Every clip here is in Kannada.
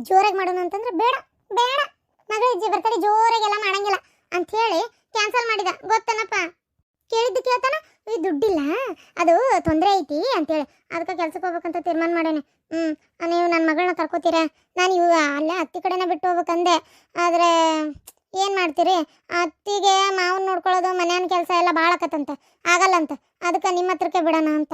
ಜೋರಾಗಿ ಮಾಡೋಣ ಅಂತಂದ್ರೆ ಬೇಡ ಬೇಡ ಮಗಳ ಬರ್ತಡೇ ಜೋರಾಗೆಲ್ಲ ಮಾಡಂಗಿಲ್ಲ ಅಂತ ಹೇಳಿ ಕ್ಯಾನ್ಸಲ್ ಮಾಡಿದ ಗೊತ್ತನಪ್ಪ. ಕೇಳಿದ್ದು ಕೇಳ್ತಾನ, ಈ ದುಡ್ಡಿಲ್ಲ ಅದು ತೊಂದರೆ ಐತಿ ಅಂತೇಳಿ ಅದಕ್ಕೆ ಕೆಲ್ಸಕ್ಕೆ ಹೋಗ್ಬೇಕಂತ ತೀರ್ಮಾನ ಮಾಡೇನೆ. ನೀವು ನನ್ನ ಮಗಳನ್ನ ಕರ್ಕೋತೀರಾ? ನಾನು ಇವಾಗ ಅಲ್ಲೇ ಅತ್ತಿ ಕಡೆನ ಬಿಟ್ಟು ಹೋಗ್ಬೇಕಂದೆ. ಆದರೆ ಏನು ಮಾಡ್ತೀರಿ, ಅತ್ತಿಗೆ ಮಾವನ್ನ ನೋಡ್ಕೊಳ್ಳೋದು ಮನೆಯನ್ನ ಕೆಲಸ ಎಲ್ಲ ಭಾಳ ಆಕತ್ತಂತ, ಆಗಲ್ಲಂತ. ಅದಕ್ಕೆ ನಿಮ್ಮ ಹತ್ರಕ್ಕೆ ಬಿಡೋಣ ಅಂತ.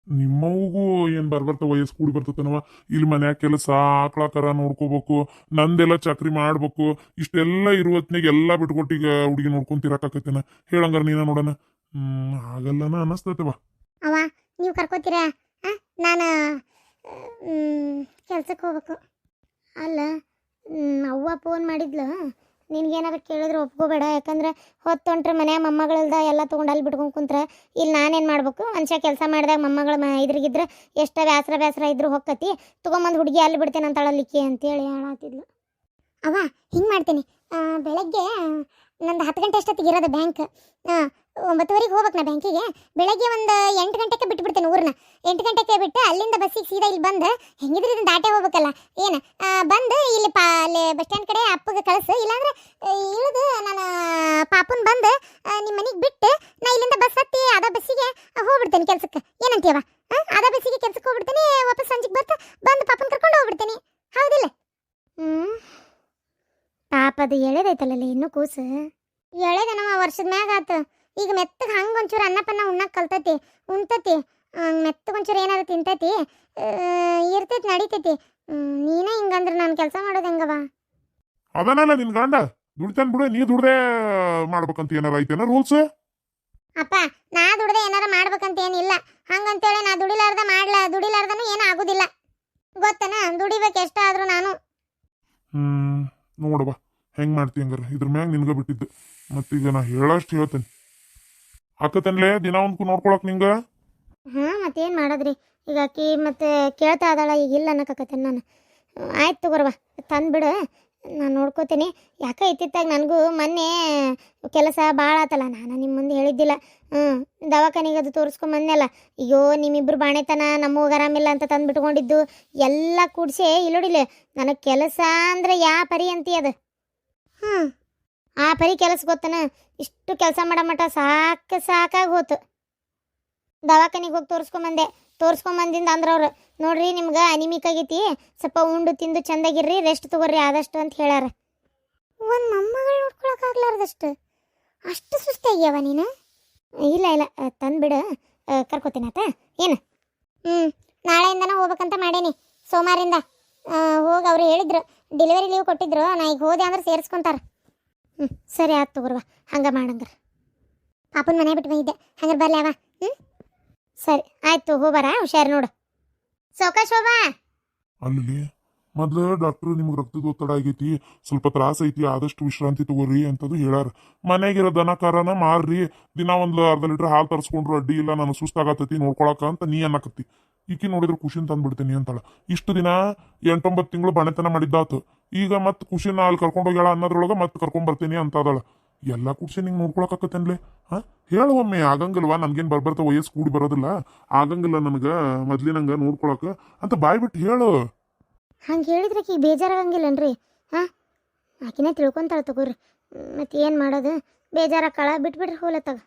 ನಿಮ್ಮವ್ಗೂ ಏನ್ ಬರ್ಬರ್ತ ವಯಸ್ಸು ಕೂಡಿ ಬರ್ತತನವ. ಇಲ್ಲಿ ಮನ್ಯಾಗ ಕೆಲಸ ಆಕಳ ಕರ ನೋಡ್ಕೋಬೇಕು, ನಂದೆಲ್ಲ ಚಾಕ್ರಿ ಮಾಡ್ಬೇಕು, ಇಷ್ಟೆಲ್ಲ ಇರುವತ್ನಾಗ ಎಲ್ಲ ಬಿಟ್ಕೊಟ್ಟು ಈಗ ಹುಡುಗಿ ನೋಡ್ಕೊಂತಿರಕಾಕತ್ತೇನ ಹೇಳಂಗಾರ ನೀನ ನೋಡೋಣ. ಆಗಲ್ಲನ ಅನ್ನಿಸ್ತೈತವ. ಅವ ನೀವು ಕರ್ಕೋತೀರಾ? ನಾನು ಕೆಲ್ಸಕ್ಕೆ ಹೋಗ್ಬೇಕು. ಅಲ್ಲ ಅವ್ವ ಫೋನ್ ಮಾಡಿದ್ಲು, ನಿನ್ಗೇನಾದ್ರು ಕೇಳಿದ್ರೆ ಒಪ್ಕೋಬೇಡ. ಯಾಕಂದ್ರೆ ಹೊತ್ತೊಂಟ್ರೆ ಮನ್ಯಾಗ ಮೊಮ್ಮಗಳಲ್ದ ಎಲ್ಲ ತೊಗೊಂಡು ಅಲ್ಲಿ ಬಿಟ್ಕೊಂಡು ಕುಂತ್ರೆ ಇಲ್ಲಿ ನಾನೇನು ಮಾಡ್ಬೇಕು? ಮನುಷ್ಯ ಕೆಲಸ ಮಾಡಿದಾಗ ಮೊಮ್ಮಗಳ ಇದ್ರಿಗಿದ್ರೆ ಎಷ್ಟು ಬೇಸರ ಇದ್ರು ಹೊಕ್ಕತಿ, ತೊಗೊಂಬಂದು ಹುಡುಗಿ ಅಲ್ಲಿ ಬಿಡ್ತೇನೆ ಅಂತಳಲಿಕ್ಕೆ ಅಂತೇಳಿ ಹೇಳತ್ತಿದ್ಲು. ಅವ ಹಿಂಗೆ ಮಾಡ್ತೀನಿ, ಬೆಳಗ್ಗೆ ನಂದು 10 ಗಂಟೆ ಅಷ್ಟೊತ್ತಿಗೆ ಇರೋದು ಬ್ಯಾಂಕ್. 9:30ಗೆ ಹೋಗ್ಬೇಕು ನಾ ಬ್ಯಾಂಕಿಗೆ. ಬೆಳಗ್ಗೆ ಒಂದು 8 ಗಂಟೆಗೆ ಬಿಟ್ಬಿಡ್ತೇನೆ ಊರನ್ನ. 8 ಗಂಟೆಗೆ ಬಿಟ್ಟು ಅಲ್ಲಿಂದ ಬಸ್ಸಿಗೆ ಸೀದಾ ಇಲ್ಲಿ ಬಂದು, ಹೆಂಗಿದ್ರೆ ಇದನ್ನು ದಾಟೆ ಹೋಗ್ಬೇಕಲ್ಲ ಏನು, ಬಂದು ಇಲ್ಲಿ ಅಲ್ಲಿ ಬಸ್ ಸ್ಟ್ಯಾಂಡ್ ಕಡೆ ಅಪ್ಪಗೆ ಕಳಿಸು. ಇಲ್ಲಾಂದ್ರೆ ಇಳಿದು ನಾನು ಪಾಪುನ್ ಬಂದು ನಿಮ್ಮ ಮನೆಗೆ ಬಿಟ್ಟು ನಾ ಇಲ್ಲಿಂದ ಬಸ್ ಹತ್ತಿ ಅದ ಬಸ್ಸಿಗೆ ಹೋಗ್ಬಿಡ್ತೇನೆ ಕೆಲ್ಸಕ್ಕೆ. ಏನಂತೀವ? ಅದ ಬಸ್ಸಿಗೆ ಕೆಲ್ಸಕ್ಕೆ ಹೋಗ್ಬಿಡ್ತೇನೆ, ವಾಪಸ್ ಸಂಜೆಗೆ ಬಂದು ಪಾಪನ್ ಕರ್ಕೊಂಡು ಹೋಗ್ಬಿಡ್ತೇನೆ. ಹೌದಿಲ್ಲ? ಪಾಪ ಅದು ಎಳೆದೈತಲ್ಲ ಇನ್ನೂ ಕೂಸು. ಎಳೆದನವ ವರ್ಷದ ಮ್ಯಾಗ ಆತು. ಈಗ ಮೆತ್ತಗೆ ಹಂಗೆ ಒಂಚೂರು ಅನ್ನಪನ್ನ ಉಣ್ಣಕ್ಕೆ ಕಲ್ತೈತಿ, ಉಣ್ತೈತಿ. ಮೆತ್ತಗೊಂಚೂರು ಏನಾದ್ರು ತಿಂತೈತಿ, ಇರ್ತೈತಿ, ನಡಿತೈತಿ. ನೀನೇ ಹಿಂಗಂದ್ರೆ ನಾನು ಕೆಲಸ ಮಾಡೋದು ಹೆಂಗವ? ಅದನಲ್ಲ ನಿನ್ ಗಂಡ ದುಡ್ತಾನ ಬಿಡು, ನೀ ದುಡ್ದೇ ಮಾಡ್ಬೇಕಂತ ಏನಾರ ಐತೇನ ರೂಲ್ಸ್? ಅಪ್ಪ ನಾ ದುಡ್ದೆ ಏನಾರ ಮಾಡ್ಬೇಕಂತ ಏನಿಲ್ಲ. ಹಂಗಂತೇಳಿ ನಾ ದುಡಿಲಾರ್ದನು ಏನೂ ಆಗುದಿಲ್ಲ ಗೊತ್ತನ. ದುಡಿಬೇಕು ಎಷ್ಟಾದ್ರೂ ನಾನು. ನೋಡವಾ ಹೆಂಗ್ ಮಾಡ್ತಿ ಹಂಗಾರ, ಇದ್ರ ಮ್ಯಾಗ ನಿನ್ಗ ಬಿಟ್ಟಿದ್ದು. ಮತ್ತೀಗ ನಾ ಹೇಳಷ್ಟು ಹೇಳ್ತೇನೆ. ಆಕತನ್ಲೆ ದಿನ ಒಂದ್ಕು ನೋಡ್ಕೊಳಕ್ ನಿಂಗ. ಮತ್ತೇನು ಮಾಡೋದ್ರಿ ಈಗ? ಆಕಿ ಮತ್ತೆ ಕೇಳ್ತಾ ಇದ್ದಾಳ, ಈಗ ಇಲ್ಲ ಅನ್ನಕತ್ತೇನೆ ನಾನು. ಆಯ್ತು ತಗೋರ್ವ, ತಂದ್ಬಿಡು, ನಾನು ನೋಡ್ಕೋತೀನಿ. ಯಾಕೆ ಇತ್ತಿತ್ತಾಗ ನನಗೂ ಮೊನ್ನೆ ಕೆಲಸ ಭಾಳ ಆತಲ್ಲ, ನಾನು ನಿಮ್ಮ ಮುಂದೆ ಹೇಳಿದ್ದಿಲ್ಲ. ದವಾಖಾನಿಗೆ ಅದು ತೋರಿಸ್ಕೊಂಬಂದೆಲ್ಲ. ಅಯ್ಯೋ ನಿಮ್ಮಿಬ್ರು ಬಾಣೆತನ, ನಮ್ಮವ್ಗೆ ಆರಾಮಿಲ್ಲ ಅಂತ ತಂದುಬಿಟ್ಕೊಂಡಿದ್ದು ಎಲ್ಲ ಕೂಡಿಸಿ ಇಲ್ಲೋಡಿಲ್ಲ. ನನಗೆ ಕೆಲಸ ಅಂದರೆ ಯಾವ ಪರಿ ಅಂತೀ ಅದು? ಆ ಪರಿ ಕೆಲಸ ಗೊತ್ತನ. ಇಷ್ಟು ಕೆಲಸ ಮಾಡೋ ಮಟ ಸಾಕಾಗಿ ಹೋತು. ದವಾಖಾನಿಗೆ ಹೋಗಿ ತೋರಿಸ್ಕೊಂಬಂದಿಂದ ಅಂದ್ರವ್ರು, ನೋಡ್ರಿ ನಿಮ್ಗೆ ಅನಿಮಿಕ್ ಆಗೈತಿ, ಸ್ವಲ್ಪ ಉಂಡು ತಿಂದು ಚಂದಾಗಿರ್ರಿ, ರೆಸ್ಟ್ ತಗೋರಿ ಆದಷ್ಟು ಅಂತ ಹೇಳ್ಯಾರ. ಒಂದು ಮೊಮ್ಮಗಳು ನೋಡ್ಕೊಳಕ್ಕಾಗ್ಲಾರ್ದಷ್ಟು ಅಷ್ಟು ಸುಸ್ತಾಗ್ಯಾವ ನೀನು? ಇಲ್ಲ ತಂದ್ಬಿಡು, ಕರ್ಕೋತೀನಿ ಆತ. ಏನು? ನಾಳೆಯಿಂದನೂ ಹೋಗ್ಬೇಕಂತ ಮಾಡೇನಿ, ಸೋಮವಾರಿಂದ. ಹೋಗಿ ಅವ್ರು ಹೇಳಿದ್ರು, ಡೆಲಿವರಿ ಲೀವ್ ಕೊಟ್ಟಿದ್ರು. ನಾ ಈಗ ಹೋದೆ ಅಂದ್ರೆ ಸೇರಿಸ್ಕೊಂತಾರ. ಸರಿ ಆಯ್ತು ತಗೋರ್ವ, ಹಂಗೆ ಮಾಡಂದ್ರೆ. ಪಾಪನ ಮನೆ ಬಿಟ್ಟು ಬಂದಿದ್ದೆ, ಹಂಗಾರೆ ಬರಲಿ ಅವ. ಸರಿ ಆಯ್ತು, ಹೋಗ್ಬಾರ, ಹುಷಾರು ನೋಡು. ಸೌಕಾಶ್ ಹೋಬಾ. ಅಲ್ಲಿ ಮೊದ್ಲು ಡಾಕ್ಟ್ರು ನಿಮ್ಗೆ ರಕ್ತದ ಒತ್ತಡ ಆಗೈತಿ, ಸ್ವಲ್ಪ ತ್ರಾಸ ಐತಿ, ಆದಷ್ಟು ವಿಶ್ರಾಂತಿ ತಗೋರಿ ಅಂತದು ಹೇಳಾರ. ಮನೆಗಿರೋ ದನ ಕರನ ಮಾರ್ರಿ, ದಿನ ಒಂದು ಅರ್ಧ ಲೀಟ್ರ್ ಹಾಲು ತರಿಸ್ಕೊಂಡ್ರು ಅಡ್ಡಿ ಇಲ್ಲ, ನಾನು ಸುಸ್ತಾಗತ್ತೈತಿ ನೋಡ್ಕೊಳಕ ಅಂತ ನೀ ಅನ್ನಕತ್ತಿ. ಈಕಿ ನೋಡಿದ್ರೆ ಖುಷಿನ್ ತಂದ್ಬಿಡ್ತೀನಿ ಅಂತಾಳ. ಇಷ್ಟು ದಿನ 8-9 ತಿಂಗಳು ಬಣೆತನ ಮಾಡಿದ್ದಾತು. ಈಗ ಮತ್ತೆ ಖುಷಿನ ಅಲ್ಲಿ ಕರ್ಕೊಂಡೋಗ್ಯಾಳ ಅನ್ನೋದ್ರೊಳಗೆ ಮತ್ತೆ ಕರ್ಕೊಂಡ್ಬರ್ತೀನಿ ಅಂತ ಅದಾಳ. ಎಲ್ಲ ಖುಷಿ ನಿಂಗೆ ನೋಡ್ಕೊಳಕತ್ತೇನ್ಲೆ? ಹೇಳು ಒಮ್ಮೆ. ಆಗಂಗಿಲ್ವಾ? ನನ್ಗೇನು ಬರ್ಬರ್ತ ವಯಸ್ಸು ಕೂಡಿ ಬರೋದಿಲ್ಲ, ಆಗಂಗಿಲ್ಲ ನನಗೆ ಮೊದ್ಲಿನಂಗೆ ನೋಡ್ಕೊಳಕ ಅಂತ ಬಾಯ್ಬಿಟ್ಟು ಹೇಳು. ಹಂಗೆ ಹೇಳಿದ್ರೆ ಆಕಿ ಬೇಜಾರಾಗಂಗಿಲ್ಲನ್ರಿ? ಆಕಿನೇ ತಿಳ್ಕೊಂತಾಳೆ ತಗೋರಿ. ಮತ್ತೆ ಏನು ಮಾಡೋದು? ಬೇಜಾರಾಕಳ, ಬಿಟ್ಬಿಡ್ರಿ ಹೋಲತ್ತಾಗ.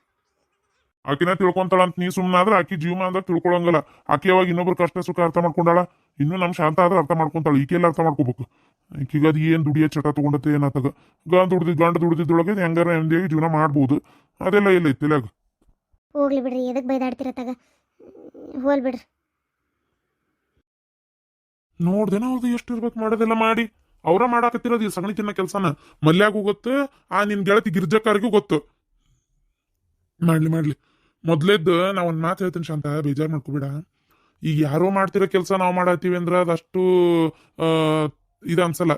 ಆಕಿನ ತಿಳ್ಕೊಂತಾಳ ಅಂತ ನೀ ಸುಮ್ಮನಾದ್ರೆ ಆಕಿ ಜೀವನ ಅಂದಾಗ ತಿಳ್ಕೊಳಂಗಲ್ಲ. ಆಕಿ ಅವಾಗ ಇನ್ನೊಬ್ರು ಕಷ್ಟ ಸುಖ ಅರ್ಥ ಮಾಡ್ಕೊಂಡಾಳ, ಇನ್ನೂ ನಮ್ಮ ಶಾಂತ ಆದ್ರೆ ಅರ್ಥ ಮಾಡ್ಕೊಂತಾಳ. ಈಕೆಲ್ಲ ಅರ್ಥ ಮಾಡ್ಕೋಬೇಕು. ಈಗೀಗ ಅದು ಏನು ದುಡಿಯೋ ಚಟ ತಗೊಂಡತ್ತೆ ಏನಾತಾಗ. ಗಂಡ ದುಡಿದಿದ್ದೊಳಗೆ ಹೆಂಗಾರ ನೆಮ್ಮದಿಯಾಗಿ ಜೀವನ ಮಾಡ್ಬೋದು. ಅದೆಲ್ಲ ಇಲ್ಲ ಇತ್ತಿಲ್ಲಾಗ. ಹೋಗ್ಲಿ ಬಿಡ್ರಿ, ಎದಕ್ಕೆ ಬೈದಾಡ್ತಿರತ್ತಾಗ? ಹೋಲ್ ಬಿಡ್ರಿ. ನೋಡ್ದೇನ ಅವ್ರದ್ದು ಎಷ್ಟು ಇರ್ಬೇಕು ಮಾಡೋದೆಲ್ಲ ಮಾಡಿ ಅವ್ರ ಮಾಡಾಕತ್ತಿರೋದು ಈ ಸಗಣಿ ತಿನ್ನ ಕೆಲ್ಸನ. ಮಲ್ಯಾಗೂ ಗೊತ್ತು, ನಿನ್ ಗೆಳತಿ ಗಿರ್ಜಕ್ಕಾರಿಗೂ ಗೊತ್ತು. ಮಾಡ್ಲಿ ಮೊದ್ಲೇದ್ದು ನಾ ಒಂದ್ ಮಾತು ಹೇಳ್ತೀನಿ ಶಾಂತ, ಬೇಜಾರು ಮಾಡ್ಕೋಬೇಡ. ಈಗ ಯಾರೋ ಮಾಡ್ತಿರೋ ಕೆಲಸ ನಾವು ಮಾಡತ್ತೀವಿ ಅಂದ್ರೆ ಅದಷ್ಟು ಇದು ಅನ್ಸಲ್ಲ.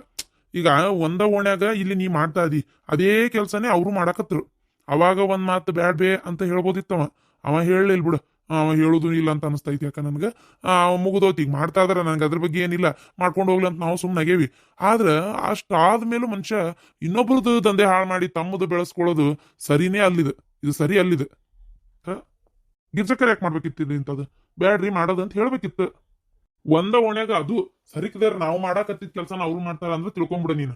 ಈಗ ಒಂದ ಓಣ್ಯಾಗ ಇಲ್ಲಿ ನೀ ಮಾಡ್ತಾ ಇದಿ, ಅದೇ ಕೆಲ್ಸನೇ ಅವರು ಮಾಡಾಕತ್ರು. ಅವಾಗ ಒಂದ್ ಮಾತು ಬ್ಯಾಡ್ಬೇ ಅಂತ ಹೇಳ್ಬೋದಿತ್ತವ. ಅವ ಹೇಳಲಿಲ್ಲ ಬಿಡು, ಅವ ಹೇಳುದು ಇಲ್ಲ ಅಂತ ಅನಿಸ್ತೈತಿ. ಯಾಕ ನನ್ಗೆ ಮುಗಿದೋತಿ. ಈಗ ಮಾಡ್ತಾ ಇದಾರೆ, ನನಗೆ ಅದ್ರ ಬಗ್ಗೆ ಏನಿಲ್ಲ, ಮಾಡ್ಕೊಂಡು ಹೋಗ್ಲಿ ಅಂತ ನಾವು ಸುಮ್ಮನೆ ಆಗೇವಿ. ಆದ್ರೆ ಅಷ್ಟಾದ್ಮೇಲೂ ಮನುಷ್ಯ ಇನ್ನೊಬ್ರದ್ದು ದಂಧೆ ಹಾಳು ಮಾಡಿ ತಮ್ಮದು ಬೆಳೆಸ್ಕೊಳ್ಳೋದು ಸರಿನೇ ಅಲ್ಲಿದೆ. ಇದು ಸರಿ ಅಲ್ಲಿದೆ. ಗಿರ್ಜಕ್ಕರ್ ಯಾಕೆ ಮಾಡ್ಬೇಕಿತ್ತು ಇಂಥದ್ದು? ಬ್ಯಾಡ್ರಿ ಮಾಡೋದು ಅಂತ ಹೇಳ್ಬೇಕಿತ್ತು. ಒಂದ ಓಣ್ಯಾಗ ಅದು ಸರಿಕದಾರ ನಾವು ಮಾಡಾಕತ್ತಿದ್ ಕೆಲಸನ ಅವ್ರು ಮಾಡ್ತಾರ ಅಂದ್ರೆ ತಿಳ್ಕೊಂಬಿಡ ನೀನು.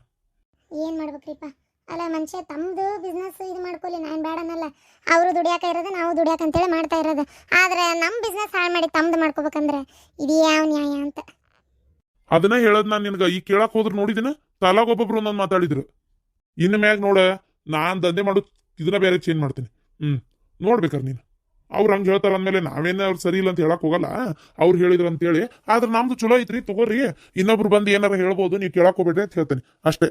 ಏನು ಮಾಡ್ಬೇಕ್ರಿಪ್ಪ. ಅಲ್ಲ ಮನುಷ್ಯ ತಮ್ಮದು ಬಿಸ್ನೆಸ್ ಇದು ಮಾಡ್ಕೊಳ್ಳಿ, ನಾನು ಬೇಡನಲ್ಲ. ಅವರು ದುಡಿಯಾಕ ಇರೋದು, ನಾವು ದುಡಿಯಾಕ ಅಂತೇಳಿ ಮಾಡ್ತಾ ಇರೋದು. ಆದ್ರೆ ನಮ್ಮ ಬಿಸ್ನೆಸ್ ಹಾಳು ಮಾಡಿ ತಮ್ಮದು ಮಾಡ್ಕೋಬೇಕಂದ್ರೆ ಇದು ಯಾವ ನ್ಯಾಯ ಅಂತ. ಅದನ್ನ ಹೇಳದ್ ನಾನ್ ನಿನ್ಗ ಈ ಕೇಳಕ್ ಹೋದ್ರ ನೋಡಿದಿನ ತಲಾಗ ಒಬ್ಬೊಬ್ರು ಒಂದೊಂದು ಮಾತಾಡಿದ್ರು. ಇನ್ನು ಮ್ಯಾಗ ನೋಡ ನಾನ್ ದಂಧೆ ಮಾಡೋದು ಇದನ್ನ ಬೇರೆ ಚೇಂಜ್ ಮಾಡ್ತೀನಿ. ನೋಡ್ಬೇಕಾರ ನೀನು. ಅವ್ರು ಹಂಗೆ ಹೇಳ್ತಾರ ಅಂದ್ಮೇಲೆ ನಾವೇನ ಅವ್ರು ಸರಿ ಇಲ್ಲ ಅಂತ ಹೇಳಕ್ ಹೋಗಲ್ಲ. ಅವ್ರು ಹೇಳಿದ್ರು ಅಂತೇಳಿ. ಆದ್ರೆ ನಮ್ದು ಚಲೋ ಐತ್ರಿ, ತಗೋರಿ. ಇನ್ನೊಬ್ರು ಬಂದು ಏನಾರ ಹೇಳ್ಬೋದು, ನೀವು ಕೇಳಕ್ ಹೋಗ್ಬೇಡ್ರಿ ಅಂತ ಹೇಳ್ತೇನೆ ಅಷ್ಟೇ.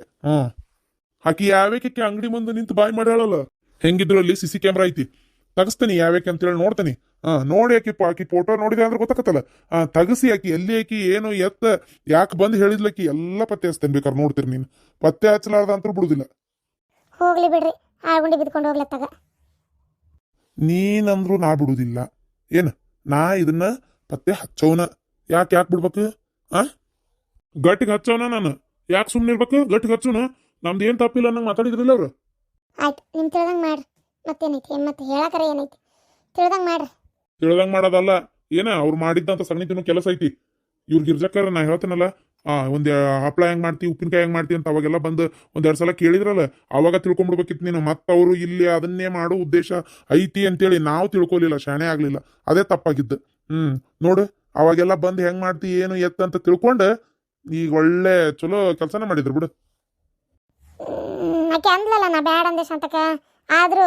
ಆಕಿ ಯಾವ್ಯಾಕೆ ಅಂಗಡಿ ಮುಂದೆ ನಿಂತು ಬಾಯ್ ಮಾಡ್ಯಾಳಲ್ಲ, ಹೆಂಗಿದ್ರು ಅಲ್ಲಿ ಸಿಸಿ ಕ್ಯಾಮ್ರಾ ಐತಿ, ತಗಸ್ತೀನಿ ಯಾವ್ಯಾಕೆ ಅಂತೇಳಿ ನೋಡ್ತೀನಿ. ನೋಡಿ ಆಕಿ ಫೋಟೋ ನೋಡಿದೆ ಅಂದ್ರೆ ಗೊತ್ತಾಕತ್ತಲ್ಲ. ತಗಸಿ ಆಕಿ ಎಲ್ಲಿ ಆಕಿ ಏನು ಎತ್ತ ಯಾಕೆ ಬಂದು ಹೇಳಿದ್ಲಕ್ಕಿ ಎಲ್ಲ ಪತ್ತೆ ಹಚ್ತೇನೆ. ಬೇಕಾದ್ರೆ ನೋಡ್ತೀರಿ ನೀನು. ಪತ್ತೆ ಹಚ್ಚಲಾರ್ದ ಅಂತೂ ಬಿಡುದಿಲ್ಲ. ಹೋಗ್ಲಿ ಬಿಡ್ರಿ, ಆಳ್ಗುಂಡಿ ಬಿದ್ಕೊಂಡು ಹೋಗ್ಲತ್ತಾಗ. ನೀನಂದ್ರು ನಾ ಬಿಡುದಿಲ್ಲ ಏನ. ನಾ ಇದನ್ನ ಪತ್ತೆ ಹಚ್ಚೋನ. ಯಾಕೆ ಬಿಡ್ಬೇಕು? ಗಟ್ಟಿಗೆ ಹಚ್ಚೋನ ನಾನು. ಯಾಕೆ ಸುಮ್ಮನೆ ಇರ್ಬೇಕು? ಗಟ್ಟಿಗೆ ಹಚ್ಚೋನ. ನಮ್ದು ಏನ್ ತಪ್ಪಿಲ್ಲ ಅನ್ನಂಗೆ ಮಾತಾಡಿದ್ರಿಲ್ಲ ಅವ್ರು. ಆಯ್ತು, ನಿಮ್ ತಿಳ್ದಂಗೆ ಮಾಡ್ರಿ. ಮತ್ತೇನೈತಿ? ಮತ್ತೆ ಹೇಳಕರ ಏನೈತಿ? ತಿಳ್ದಂಗೆ ಮಾಡ್ರಿ. ತಿಳ್ದಂಗೆ ಮಾಡೋದಲ್ಲ, ಏನ ಅವ್ರು ಮಾಡಿದ್ದಂತ ಸಗಣಿ ತಿನ್ನೋ ಕೆಲಸ ಐತಿ. ಇವ್ರ ಗಿರ್ಜಕ್ಕರ ನಾ ಹೇಳ್ತೇನಲ್ಲ, ಒಂದ್ ಹಪ್ಳ ಹೆಂಗ್ ಮಾಡ್ತಿ, ಉಪ್ಪಿನಕಾಯಿ ಹೆಂಗ್ ಮಾಡ್ತಿ ಅಂತ ಅವಾಗೆಲ್ಲ ಬಂದು ಒಂದೆರಡು ಸಲ ಕೇಳಿದ್ರಲ್ಲ, ಅವಾಗ ತಿಳ್ಕೊಂಡ್ಬಿಡ್ಬೇಕಿತ್ತು ನೀನು. ಮತ್ತವರು ಇಲ್ಲಿ ಅದನ್ನೇ ಮಾಡೋ ಉದ್ದೇಶ ಐತಿ ಅಂತೇಳಿ ನಾವು ತಿಳ್ಕೊಲಿಲ್ಲ, ಶಾಣೆ ಆಗ್ಲಿಲ್ಲ. ಅದೇ ತಪ್ಪಾಗಿದ್ದು. ನೋಡು, ಅವಾಗೆಲ್ಲ ಬಂದು ಹೆಂಗ್ ಮಾಡ್ತಿ ಏನು ಎತ್ತ ಅಂತ ತಿಳ್ಕೊಂಡು ಈಗ ಒಳ್ಳೆ ಚಲೋ ಕೆಲಸನ ಮಾಡಿದ್ರು ಬಿಡು. ಆಕೆ ಅಂದ್ಲಲ್ಲ ನಾ ಬ್ಯಾಡ ಅಂದೆ ಶಾಂತಕ. ಆದ್ರೂ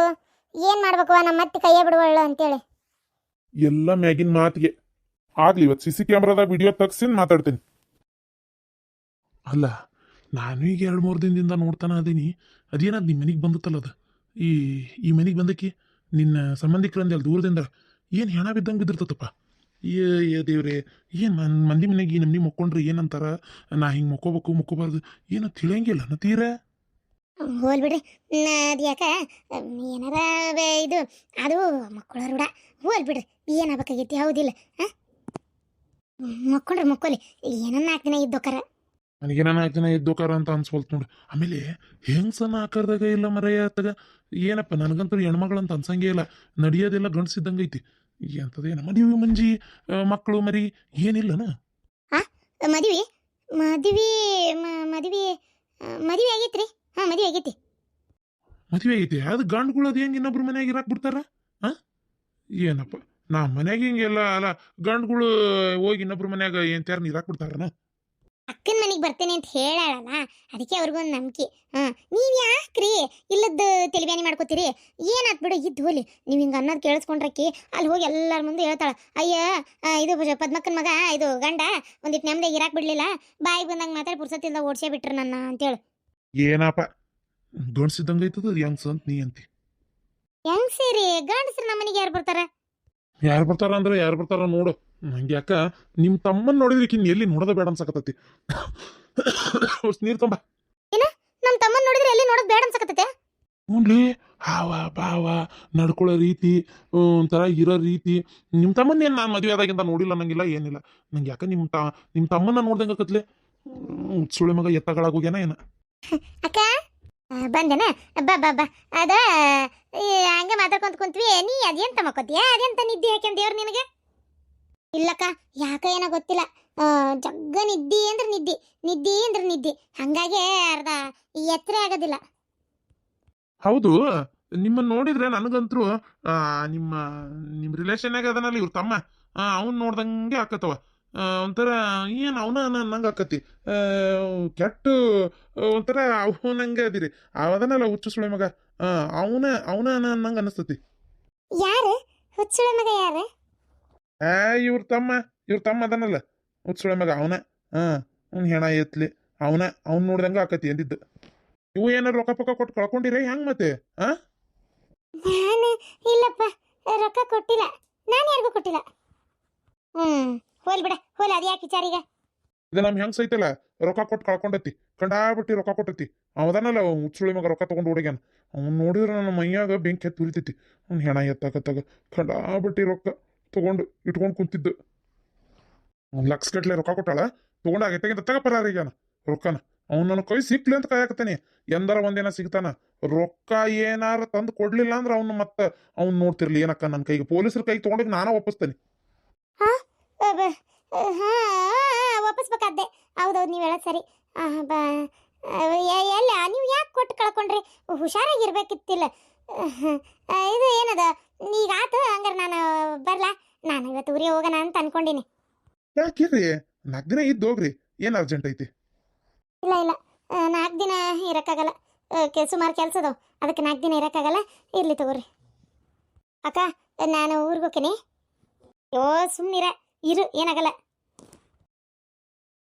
ಏನ್ ಮಾಡ್ಬೇಕು, ನಮ್ಮ ಮತ್ತೆ ಕೈಯೇ ಬಿಡುವಳ್ಳು ಅಂತೇಳಿ. ಎಲ್ಲ ಮ್ಯಾಗಿನ ಮಾತಿಗೆ ಆಗ್ಲಿ. ಇವತ್ತು ಸಿಸಿ ಕ್ಯಾಮ್ರಾದಾಗ ವಿಡಿಯೋ ತೆಗ್ಸಿನ್ ಮಾತಾಡ್ತೀನಿ. ಅಲ್ಲ, ನಾನು ಈಗ 2-3 ದಿನದಿಂದ ನೋಡ್ತಾನ ಅದೀನಿ. ಅದೇನದು ನಿಮ್ಮ ಮನೆಗೆ ಬಂದತ್ತಲ್ಲ ಅದು, ಈ ಮನೆಗೆ ಬಂದಕ್ಕೆ ನಿನ್ನ ಸಂಬಂಧಿಕರಂದೆ ಅಲ್ಲಿ ದೂರದಿಂದ ಏನು ಹೆಣ ಬಿದ್ದಂಗೆ ಬಿದ್ದಿರ್ತತಪ್ಪ. ಏ ದೇವ್ರೆ, ಏನು ಮಂದಿ ಮನೆಗೆ ಈ ನಮ್ನಿ ಮುಕ್ಕೊಂಡ್ರೆ ಏನಂತಾರ, ನಾ ಹಿಂಗೆ ಮುಕ್ಕೋಬೇಕು ಮುಕ್ಕೋಬಾರ್ದು ಏನೋ ತಿಳಿಯಂಗಿಲ್ಲ ನಾ ತೀರ. ಹೋಲ್ ಬಿಡ್ರಿ. ಅದು ಯಾಕ ಏನಾರ ಇದು ಅದು ಮಕ್ಕಳ ರೂಢ. ಹೋಲ್ ಬಿಡ್ರಿ, ಏನಾಗಬೇಕಾಗೈತಿ ಹೌದಿಲ್ಲ? ಮಕ್ಕೊಂಡ್ರಿ ಮಕ್ಕೋಲಿ, ಏನನ್ನ 4 ದಿನ ಇದ್ದೋಕರ. ನನಗೆ ನಾನು 4 ದಿನ ಇದ್ದೋಕಾರ ಅಂತ ಅನ್ಸ್ಕೊಳ್ತು ನೋಡು. ಆಮೇಲೆ ಹೆಂಗ್ಸನ ಆಕಾರದಾಗ ಇಲ್ಲ ಮರೆಯ ತಗ. ಏನಪ್ಪ, ನನಗಂತೂ ಹೆಣ್ಮಗಳಂತ ಅನ್ಸಂಗೇ ಇಲ್ಲ. ನಡೆಯೋದೆಲ್ಲ ಗಂಡಸಿದ್ದಂಗೆ ಐತಿ. ಎಂಥದೇನ ಮದುವೆ ಮಂಜಿ ಮಕ್ಕಳು ಮರಿ ಏನಿಲ್ಲನ? ಮದುವೆ ಮದುವೆ ಮದುವೆ ಮದುವೆ ಆಗೈತ್ರಿ. ಮದುವೆ ಆಗೈತಿ. ಮದುವೆ ಆಗೈತಿ? ಅದು ಗಂಡುಗಳು ಅದು ಹೆಂಗೆ ಇನ್ನೊಬ್ರು ಮನ್ಯಾಗ ಇರಾಕ್ ಬಿಡ್ತಾರ? ಏನಪ್ಪ, ನಾ ಮನ್ಯಾಗ ಹಿಂಗೆಲ್ಲ ಅಲ್ಲ, ಗಂಡುಗಳು ಹೋಗಿ ಇನ್ನೊಬ್ರು ಮನ್ಯಾಗ ಎಂತಾರ ಇರಾಕ್ ಬಿಡ್ತಾರನ? ಅಕ್ಕನ ಮನೆಗೆ ಬರ್ತೇನೆ ಅಂತ ಹೇಳಲ್ಲ, ಅದಕ್ಕೆ ಅವ್ರಿಗೊಂದು ನಂಬಿಕೆ. ನೀವು ಯಾಕ್ರಿ ಇಲ್ಲದ್ದು ತೆಲಿಬ್ಯಾನಿ ಮಾಡ್ಕೋತೀರಿ? ಏನಾತ್ ಬಿಡು, ಇದ್ದು ಹೋಲಿ. ನೀವು ಹಿಂಗೆ ಅನ್ನೋದು ಕೇಳಿಸ್ಕೊಂಡ್ರಕ್ಕಿ ಅಲ್ಲಿ ಹೋಗಿ ಎಲ್ಲರ ಮುಂದೆ ಹೇಳ್ತಾಳೆ, ಅಯ್ಯ ಇದು ಪದ್ಮಕ್ಕನ ಮಗ ಇದು ಗಂಡ ಒಂದಿಟ್ಟು ನೆಮ್ಮದಿಯಾಗಿ ಇರಾಕ್ ಬಿಡ್ಲಿಲ್ಲ, ಬಾಯಿಗೆ ಬಂದಂಗೆ ಮಾತಾಡಿ ಪುರ್ಸತ್ತಿಂದ ಓಡಿಸೇ ಬಿಟ್ರು ನನ್ನ ಅಂತೇಳಿ. ಏನಪ್ಪ, ಗಂಡ್ಸಿದ್ದಂಗೆ ಐತದ ಹೆಂಗ್ಸ ಅಂತ ನೀ ಅಂತಿ. ಹೆಂಗ್ ಸೇರಿ ಗಂಡಸ್ರು ನಮ್ಮ ಮನೆಗೆ ಯಾರು ಬರ್ತಾರ? ಯಾರು ಬರ್ತಾರ ಅಂದ್ರೆ ಯಾರು ಬರ್ತಾರ ನೋಡು. ನಂಗೆ ಯಾಕ ನಿಮ್ಮ ತಮ್ಮನ್ ನೋಡಿದ್ರೆ ಇನ್ ಎಲ್ಲಿ ನೋಡೋದ ಬೇಡ ಅನ್ಸಕತ್ತತಿ. ನೀರ್ ತೊಂಬ. ಏನ ನಮ್ಮ ತಮ್ಮನ್ ನೋಡಿದ್ರೆ ಎಲ್ಲಿ ನೋಡೋದು ಬೇಡ ಅನ್ಸಕತ್ತತೆ? ಹ್ಞೂನ್ಲಿ, ಹಾವ ಬಾವ ನಡ್ಕೊಳ್ಳೋ ರೀತಿ, ಒಂಥರ ಇರೋ ರೀತಿ. ನಿಮ್ಮ ತಮ್ಮನ ಏನು ನಾನು ಮದುವೆ ಆದಾಗಿಂತ ನೋಡಿಲ್ಲ ನಂಗಿಲ್ಲ, ಏನಿಲ್ಲ. ನಂಗೆ ಯಾಕ ನಿಮ್ಮ ತಮ್ಮನ್ನ ನೋಡ್ದಂಗೆ ಆಕತ್ಲೆ. ಸುಳಿ ಮಗ ಎತ್ತಗಳಾಗೋಗ್ಯಾನ ಏನ? ಅಕ್ಕ ಬಂದೇನ? ಬಾ ಬಾ ಬಾ. ಅದ ಹಂಗೆ ಮಾತಾಡ್ಕೊಂತ ಕುಂತ್ವಿ. ನೀ ಅದೇಂತ ಮಕ್ಕೋತೀಯ? ಅದೇಂತ ನಿದ್ದೆ ಹಾಕ್ಯಂತ ದೇವ್ರು ನಿನಗೆ? ಇಲ್ಲಕ್ಕ, ಯಾಕ ಏನೋ ಗೊತ್ತಿಲ್ಲ. ಜಗ್ಗ ನಿದ್ದಿ ಅಂದ್ರೆ ನಿದ್ದಿ, ನಿದ್ದಿ ಅಂದ್ರೆ ನಿದ್ದಿ. ಹಂಗಾಗಿ ಅರ್ಧ ಎತ್ತರ ಆಗೋದಿಲ್ಲ. ಹೌದು, ನಿಮ್ಮನ್ನ ನೋಡಿದ್ರೆ ನನಗಂತರೂ ನಿಮ್ಮ ನಿಮ್ಮ ರಿಲೇಷನ್ನಾಗ ಅದನಲ್ಲಿ ಇವ್ರ ತಮ್ಮ, ಅವ್ನು ನೋಡ್ದಂಗೆ ಆಕತ್ತವ. ಒಂಥರ ಏನು ಅವನ ನಂಗೆ ಆಕತಿ. ಕೆಟ್ಟ ಒಂಥರ ಅವನಂಗೆ ಅದಿರಿ. ಅವದನಲ್ಲ ಹುಚ್ಚು ಸುಳಿ ಮಗ, ಅವನ ನಂಗೆ ಅನಿಸ್ತತಿ. ಯಾರು ಹುಚ್ಚುಳ ಮಗ? ಯಾರು? ಇವ್ರ ತಮ್ಮ ಅದನಲ್ಲ ಹುಚ್ಚುಳೆ ಮಗ, ಅವನ. ಅವ್ನ ಹೆಣ ಎತ್ಲಿ, ಅವ್ನ ನೋಡ್ದಂಗ ಆಕತಿ ಅಂದಿದ್ದು. ಇವು ಏನಾರು ರೊಕ್ಕ ಪಕ್ಕ ಕೊಟ್ಟು ಕಳ್ಕೊಂಡಿರ ಹೆಂಗ್ ಮತ್ತೆ? ನಾನು ಇಲ್ಲಪ್ಪ, ರೊಕ್ಕ ಕೊಟ್ಟಿಲ್ಲ. ನಾನು ಯಾರಿಗೂ ಕೊಟ್ಟಿಲ್ಲ. ಹೋಲ್ ಬಿಡ, ಹೋಲ್. ಅದು ಯಾಕೆ ವಿಚಾರೀಗ? ಇದು ನಮ್ ಹೆಂಗ್ಸ್ ಐತಲ್ಲ, ರೊಕ್ಕ ಕೊಟ್ಟು ಕಳ್ಕೊಂಡತಿ, ಕಂಡಾಬಿಟ್ಟಿ ರೊಕ್ಕ ಕೊಟ್ಟತಿ. ಅವದನಲ್ಲ ಹುಚ್ಚುಳಿ ಮಗ ರೊಕ್ಕ ತಗೊಂಡು ಹುಡುಗ್ಯಾನ. ಅವ್ನು ನೋಡಿದ್ರೆ ನನ್ನ ಮೈಯಾಗ ಬೆಂಕಿ ಎತ್ತು ಉರಿತೈತಿ. ಅವ್ನ ಹೆಣ ಎತ್ತಾಕತ್ತಾಗ ಕಂಡಾಬಿಟ್ಟಿ ರೊಕ್ಕ ತಗೊಂಡು ಇಟ್ಕೊಂಡು ಕುಂತಿದ್ದು. 1 ಲಕ್ಷ ಗಟ್ಲೆ ರೊಕ್ಕ ಕೊಟ್ಟಾಳ, ತಗೊಂಡಾಗ ಎತ್ತಾಗಿಂತ ತಗಪರಾರೀಗಾನ ರೊಕ್ಕನ. ಅವ್ನು ನನ್ನ ಕೈ ಸಿಕ್ಲಿ ಅಂತ ಕಾಯಕತ್ತಾನೆ. ಎಂದರ ಒಂದಿನ ಸಿಗ್ತಾನ. ರೊಕ್ಕ ಏನಾರ ತಂದು ಕೊಡ್ಲಿಲ್ಲ ಅಂದ್ರೆ ಅವ್ನು ಮತ್ತೆ ಅವ್ನು ನೋಡ್ತಿರ್ಲಿ ಏನಕ್ಕ ನನ್ನ ಕೈಗೆ. ಪೊಲೀಸರ ಕೈಗೆ ತಗೊಂಡೋಗಿ ನಾನ ಒಪ್ಪಿಸ್ತೇನೆ. ಒಪ್ಪಿಸ್ಬೇಕಾದ್ದೆ. ಹೌದೌದು, ನೀವು ಹೇಳೋದು ಸರಿ. ಎಲ್ಲ ನೀವು ಯಾಕೆ ಕೊಟ್ಟು ಕಳ್ಕೊಂಡ್ರಿ? ಹುಷಾರಾಗಿರ್ಬೇಕಿತ್ತಿಲ್ಲ. ಇದು ಏನದ ಈಗ ಆತು ಹಂಗಾರೆ ನಾನು ಬರ್ಲಾ? ನಾನು ಇವತ್ತು ಊರಿಗೆ ಹೋಗೋಣ ಅಂತ ಅನ್ಕೊಂಡಿನಿ. ಯಾಕಿರ್ರಿ 4 ದಿನ ಇದ್ದು ಹೋಗ್ರಿ, ಏನ್ ಅರ್ಜೆಂಟ್ ಐತಿ? ಇಲ್ಲ ಇಲ್ಲ, 4 ದಿನ ಇರೋಕ್ಕಾಗಲ್ಲ. ಸುಮಾರು ಕೆಲಸ ಅದಾವ, ಅದಕ್ಕೆ 4 ದಿನ ಇರೋಕ್ಕಾಗಲ್ಲ. ಇರ್ಲಿ ತಗೋರಿ. ಅಕ್ಕ, ನಾನು ಊರಿಗೆ ಹೋಗ್ತೀನಿ. ಯೋ ಸುಮ್ಮನಿರ, ಇರು, ಏನಾಗಲ್ಲ.